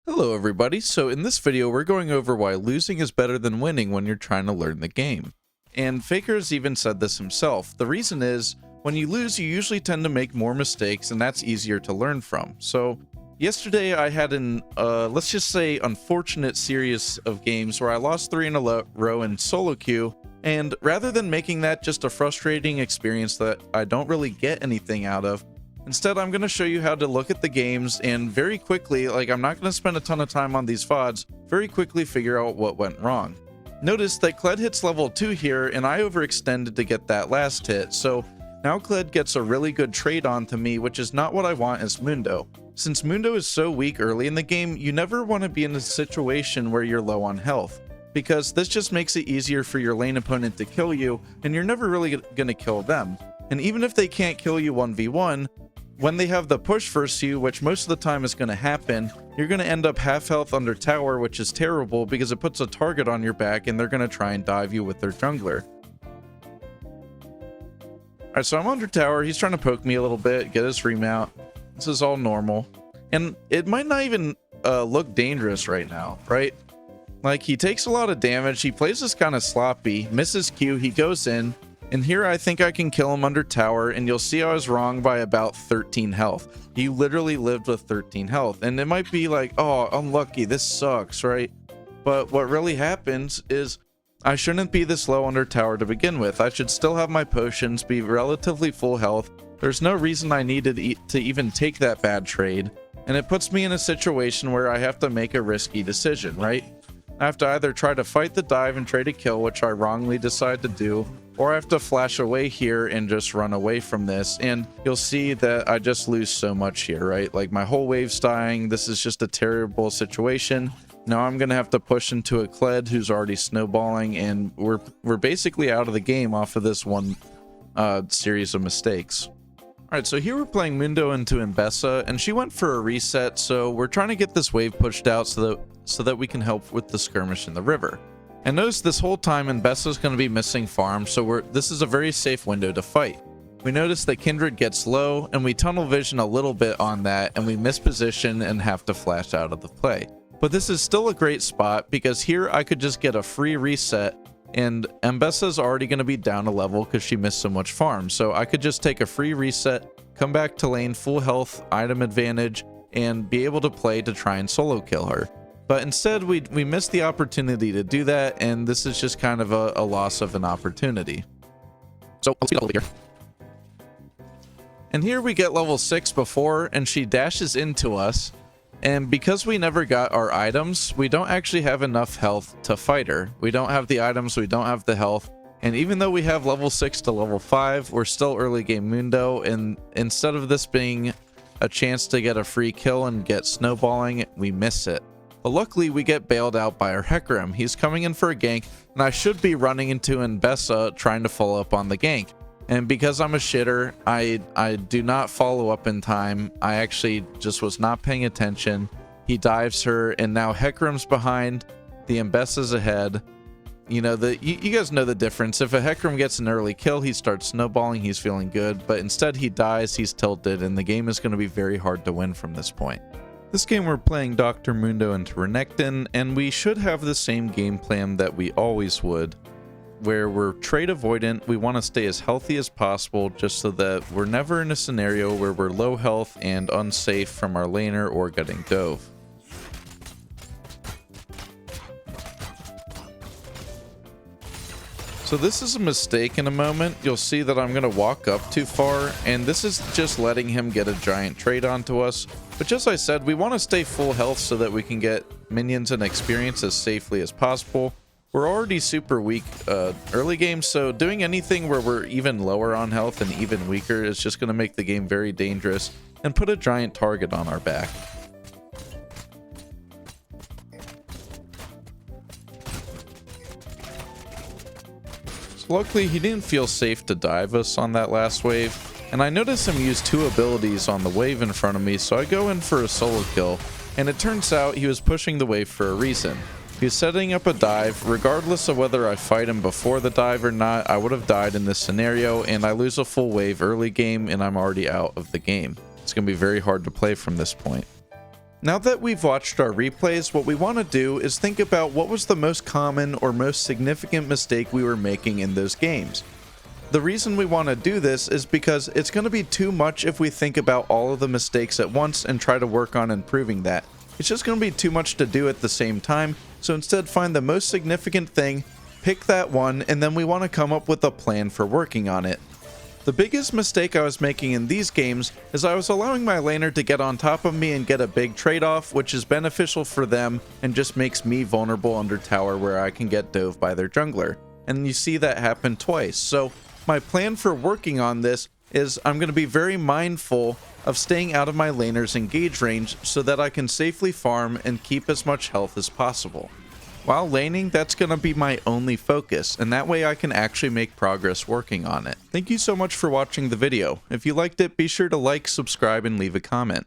Hello everybody, so in this video we're going over why losing is better than winning when you're trying to learn the game. And Faker has even said this himself. The reason is, when you lose you usually tend to make more mistakes and that's easier to learn from. So yesterday I had an, let's just say unfortunate series of games where I lost 3 in a row in solo queue, and rather than making that just a frustrating experience that I don't really get anything out of, instead, I'm going to show you how to look at the games and very quickly, like I'm not going to spend a ton of time on these VODs, very quickly figure out what went wrong. Notice that Kled hits level 2 here and I overextended to get that last hit, so now Kled gets a really good trade onto me, which is not what I want as Mundo. Since Mundo is so weak early in the game, you never want to be in a situation where you're low on health, because this just makes it easier for your lane opponent to kill you and you're never really going to kill them. And even if they can't kill you 1v1, when they have the push versus you, which most of the time is going to happen, you're going to end up half health under tower, which is terrible because it puts a target on your back and they're going to try and dive you with their jungler. Alright, so I'm under tower. He's trying to poke me a little bit, get his remount. This is all normal. And it might not even look dangerous right now, right? Like, he takes a lot of damage. He plays this kind of sloppy, misses Q, he goes in. And here I think I can kill him under tower, and you'll see I was wrong by about 13 health. He literally lived with 13 health, and it might be like, oh, unlucky, this sucks, right? But what really happens is I shouldn't be this low under tower to begin with. I should still have my potions, be relatively full health. There's no reason I needed to even take that bad trade, and it puts me in a situation where I have to make a risky decision, right? I have to either try to fight the dive and trade a kill, which I wrongly decide to do, or I have to flash away here and just run away from this. And you'll see that I just lose so much here, right? Like, my whole wave's dying. This is just a terrible situation. Now I'm gonna have to push into a Kled who's already snowballing, and we're basically out of the game off of this one series of mistakes. Alright, so here we're playing Mundo into Mbessa, and she went for a reset, so we're trying to get this wave pushed out so that we can help with the skirmish in the river. And notice this whole time Mbessa's going to be missing farm, so this is a very safe window to fight. We notice that Kindred gets low, and we tunnel vision a little bit on that, and we miss position and have to flash out of the play. But this is still a great spot, because here I could just get a free reset, and Mbessa's already going to be down a level because she missed so much farm. So I could just take a free reset, come back to lane full health, item advantage, and be able to play to try and solo kill her. But instead, we missed the opportunity to do that, and this is just kind of a loss of an opportunity. So let's get over here. And here we get level 6 before, and she dashes into us. And because we never got our items, we don't actually have enough health to fight her. We don't have the items, we don't have the health. And even though we have level 6 to level 5, we're still early game Mundo, and instead of this being a chance to get a free kill and get snowballing, we miss it. But luckily, we get bailed out by our Hecarim. He's coming in for a gank, and I should be running into Mbessa trying to follow up on the gank. And because I'm a shitter, I do not follow up in time. I actually just was not paying attention. He dives her, and now Hecarim's behind. The Mbessa's ahead. You know, you guys know the difference. If a Hecarim gets an early kill, he starts snowballing, he's feeling good. But instead he dies, he's tilted, and the game is going to be very hard to win from this point. This game we're playing Dr. Mundo into Renekton, and we should have the same game plan that we always would, where we're trade avoidant. We want to stay as healthy as possible just so that we're never in a scenario where we're low health and unsafe from our laner or getting dove. So this is a mistake in a moment. You'll see that I'm going to walk up too far, and this is just letting him get a giant trade onto us. But just as I said, we want to stay full health so that we can get minions and experience as safely as possible. We're already super weak early game, so doing anything where we're even lower on health and even weaker is just going to make the game very dangerous and put a giant target on our back. Luckily, he didn't feel safe to dive us on that last wave, and I noticed him use 2 abilities on the wave in front of me, so I go in for a solo kill, and it turns out he was pushing the wave for a reason. He was setting up a dive. Regardless of whether I fight him before the dive or not, I would have died in this scenario, and I lose a full wave early game, and I'm already out of the game. It's going to be very hard to play from this point. Now that we've watched our replays, what we want to do is think about what was the most common or most significant mistake we were making in those games. The reason we want to do this is because it's going to be too much if we think about all of the mistakes at once and try to work on improving that. It's just going to be too much to do at the same time, so instead find the most significant thing, pick that one, and then we want to come up with a plan for working on it. The biggest mistake I was making in these games is I was allowing my laner to get on top of me and get a big trade-off, which is beneficial for them and just makes me vulnerable under tower where I can get dove by their jungler. And you see that happen twice. So my plan for working on this is I'm going to be very mindful of staying out of my laner's engage range so that I can safely farm and keep as much health as possible. While laning, that's going to be my only focus, and that way I can actually make progress working on it. Thank you so much for watching the video. If you liked it, be sure to like, subscribe, and leave a comment.